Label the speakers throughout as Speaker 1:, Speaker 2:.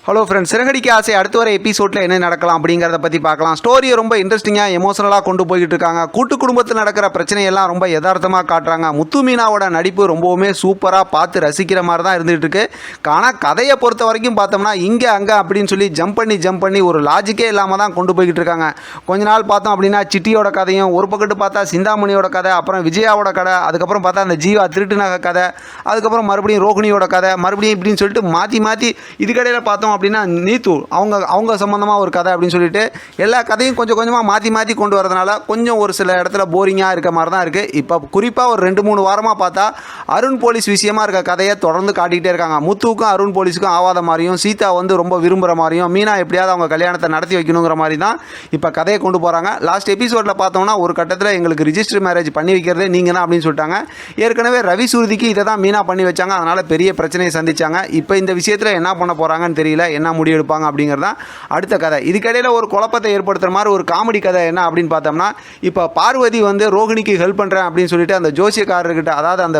Speaker 1: Hello friends, Siragadikka ஆசை அடுத்த வர எபிசோடில் என்ன நடக்கலாம் அப்படிங்கிறத பற்றி பார்க்கலாம். ஸ்டோரியை ரொம்ப இன்ட்ரெஸ்டிங்காக எமோஷனலாக கொண்டு போய்கிட்டு இருக்காங்க. கூட்டு குடும்பத்தில் நடக்கிற பிரச்சனையெல்லாம் ரொம்ப யதார்த்தமாக காட்டுறாங்க. முத்து மீனாவோட நடிப்பு ரொம்பவுமே சூப்பராக பார்த்து ரசிக்கிற மாதிரி தான் இருந்துகிட்டு இருக்கு. ஆனால் கதையை பொறுத்த வரைக்கும் பார்த்தோம்னா இங்கே அங்கே அப்படின்னு சொல்லி ஜம்ப் பண்ணி ஒரு லாஜிக்கே இல்லாமல் தான் கொண்டு போய்கிட்டு இருக்காங்க. கொஞ்ச நாள் பார்த்தோம் அப்படின்னா சிட்டியோட கதையும், ஒரு பக்கத்து பார்த்தா சிந்தாமணியோட கதை, அப்புறம் விஜயாவோட கதை, அதுக்கப்புறம் பார்த்தா அந்த ஜீவா திருட்டு நகை கதை, அதுக்கப்புறம் மறுபடியும் ரோகிணியோட கதை, மறுபடியும் இப்படின்னு சொல்லிட்டு மாற்றி இதுக்கடையில் பார்த்தோம் அப்படின்னா நீத்து அவங்க சம்மந்தமாக ஒரு கதை அப்படின்னு சொல்லிட்டு எல்லா கதையும் கொஞ்சம் கொஞ்சமாக மாற்றி கொண்டு வரதுனால கொஞ்சம் ஒரு சில இடத்துல போரிங்காக இருக்க மாதிரி தான் இருக்குது. இப்போ குறிப்பாக ஒரு 2-3 வாரமாக பார்த்தா அருண் போலீஸ் விஷயமாக இருக்க கதையை தொடர்ந்து காட்டிக்கிட்டே இருக்காங்க. முத்துவுக்கும் அருண் போலீஸுக்கும் ஆவாத மாதிரியும், சீதா வந்து ரொம்ப விரும்புகிற மாதிரியும், மீனா எப்படியாவது அவங்க கல்யாணத்தை நடத்தி வைக்கணுங்கிற மாதிரி தான் இப்போ கதையை கொண்டு போகிறாங்க. லாஸ்ட் எபிசோடில் பார்த்தோம்னா ஒரு கட்டத்தில் எங்களுக்கு ரிஜிஸ்டர் மேரேஜ் பண்ணி வைக்கிறதே நீங்கள் தான் அப்படின்னு சொல்லிட்டாங்க. ஏற்கனவே ரவி சுருதிக்கு இதை தான் மீனா பண்ணி வச்சாங்க. அதனால் பெரிய பிரச்சனையை சந்திச்சாங்க. இப்போ இந்த விஷயத்தில் என்ன பண்ண போகிறாங்கன்னு தெரியல, என்ன முடிவு எடுப்பாங்க அப்படிங்கிறது தான் அடுத்த கதை. இதுக்கடையில் ஒரு குழப்பத்தை ஏற்படுத்துகிற மாதிரி ஒரு காமெடி கதை என்ன அப்படின்னு பார்த்தோம்னா, இப்போ பார்வதி வந்து ரோகிணிக்கு ஹெல்ப் பண்ணுறேன் அப்படின்னு சொல்லிட்டு அந்த ஜோசியக்காரர்கிட்ட, அதாவது அந்த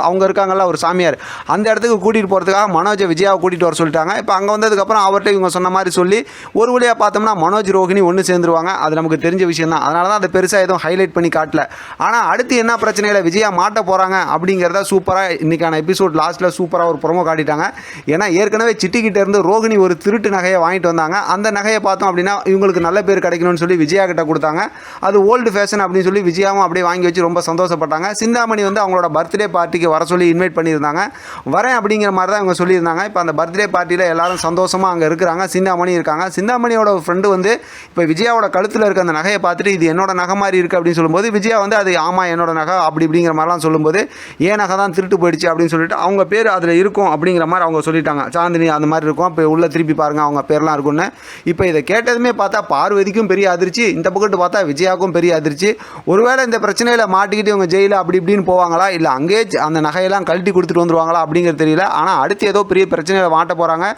Speaker 1: அவங்க இருக்காங்கல்ல ஒரு சாமியார், அந்த இடத்துக்கு கூட்டிகிட்டு போகிறதுக்காக மனோஜை விஜயாவை கூட்டிகிட்டு வர சொல்லிட்டாங்க. இப்போ அங்கே வந்ததுக்கப்புறம் அவர்கிட்ட இவங்க சொன்ன மாதிரி சொல்லி ஒரு வழியாக பார்த்தோம்னா மனோஜ் ரோகிணி ஒன்று சேர்ந்துருவாங்க. அது நமக்கு தெரிஞ்ச விஷயம் தான். அதனால தான் அதை பெருசாக எதுவும் ஹைலைட் பண்ணி காட்டல. ஆனால் அடுத்து என்ன பிரச்சனைகளை விஜயா மாட்ட போகிறாங்க அப்படிங்கிறத சூப்பராக இன்றைக்கான எபிசோட் லாஸ்ட்டில் சூப்பராக ஒரு ப்ரோமோ காட்டிட்டாங்க. ஏன்னா ஏற்கனவே சிட்டிக்கிட்ட இருந்து ரோகிணி ஒரு திருட்டு நகையை வாங்கிட்டு வந்தாங்க. அந்த நகையை பார்த்தோம் அப்படின்னா இவங்களுக்கு நல்ல பேர் கிடைக்கணும்னு சொல்லி விஜயா கிட்ட கொடுத்தாங்க. அது ஓல்டு ஃபேஷன் அப்படின்னு சொல்லி விஜயாவும் அப்படியே வாங்கி வச்சு ரொம்ப சந்தோஷப்பட்டாங்க. சிந்தாமணி வந்து அவங்களோட பர்த்டே பார்ட்டிக்கு வர சொல்லி இன்வைட் பண்ணியிருந்தாங்க. வரேன் அப்படிங்கிற மாதிரி தான் இவங்க சொல்லியிருந்தாங்க. இப்போ அந்த பர்த்டே பார்ட்டியில் எல்லாரும் சந்தோஷமாக அங்கே இருக்கிறாங்க. சிந்தாமணி இருக்காங்க. சிந்தாமணியோட ஃப்ரெண்டு வந்து இப்போ விஜயாவோட கழுத்தில் இருக்க அந்த நகையை பார்த்துட்டு இது என்னோட நகை மாதிரி இருக்குது அப்படின்னு சொல்லும்போது விஜயா வந்து அது ஆமாம் என்னோட நகை அப்படி இப்படிங்கிற மாதிரிலாம் சொல்லும்போது ஏன் நகை தான் திருட்டு போயிடுச்சு அப்படின்னு சொல்லிட்டு அவங்க பேர் அதில் இருக்கும் அப்படிங்கிற மாதிரி அவங்க சொல்லிட்டாங்க. சாந்தினி அந்த மாதிரி இருக்கும், இப்போ உள்ள திருப்பி பாருங்கள் அவங்க பேர்லாம் இருக்குன்னு. இப்போ இதை கேட்டதுமே பார்த்தா பார்வதிக்கும் பெரிய அதிர்ச்சி, இந்த பக்கத்து பார்த்தா விஜயாவுக்கும் பெரிய அதிர்ச்சி. ஒருவேளை இந்த பிரச்சனையில் மாட்டிக்கிட்டு இவங்க ஜெயிலில் அப்படி இப்படின்னு போவாங்களா, இல்லை அங்கேயே அந்த நகையெல்லாம் கழட்டி கொடுத்துட்டு வந்துருவாங்களா அப்படிங்கிறது தெரியல. ஆனால் அடுத்து ஏதோ பெரிய பிரச்சனையில் மாட்ட போகிறாங்க.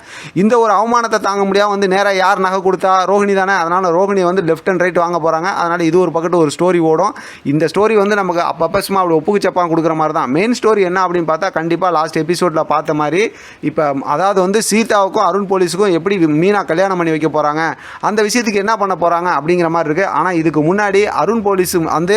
Speaker 1: இந்த ஒரு அவமானத்தை தாங்க முடியாமல் வந்து நேராக யார் நகை கொடுத்தா, ரோகிணி தானே, அதனால் ரோகிணி வந்து லெஃப்ட் அண்ட் ரைட் வாங்க போகிறாங்க. அதனால் இது ஒரு பக்கத்து ஒரு ஸ்டோரி ஓடும். இந்த ஸ்டோரி வந்து நமக்கு அப்பப்போ சும்மா அப்படி ஒப்புக்கு சப்பான் கொடுக்குற மாதிரி தான். மெயின் ஸ்டோரி என்ன அப்படின்னு பார்த்தா கண்டிப்பாக லாஸ்ட் எபிசோடில் பார்த்த மாதிரி இப்போ அதாவது வந்து சீதாவுக்கும் அருண் போலீஸுக்கும் எப்படி மீனா கல்யாணம் பண்ணி வைக்க போகிறாங்க, அந்த விஷயத்துக்கு என்ன பண்ண போகிறாங்க அப்படிங்கிற மாதிரி இருக்குது. ஆனால் இதுக்கு முன்னாடி அருண் போலீஸ் வந்து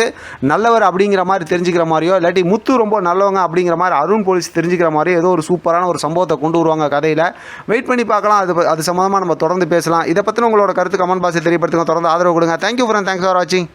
Speaker 1: நல்லவர் அப்படிங்கிற மாதிரி தெரிஞ்சுக்கிற மாதிரியோ, இல்லாட்டி முத்து ரொம்ப நல்லவங்க அப்படிங்கிற மாதிரி அருண் போலீஸ் தெரிஞ்சுக்கிற மாதிரியோ ஏதோ ஒரு சூப்பரான ஒரு சம்பவத்தை கொண்டு வருவாங்க கதையில். வெயிட் பண்ணி பார்க்கலாம். அது சம்மந்தமாக நம்ம தொடர்ந்து பேசலாம். இதை பற்றின உங்களோட கருத்து கமெண்ட் பாக்ஸில் தெரியப்படுத்துங்க. தொடர்ந்து ஆதரவு கொடுங்க. தேங்க்யூ ஃப்ரெண்ட், தேங்க்ஸ் ஃபார் வாட்சிங்.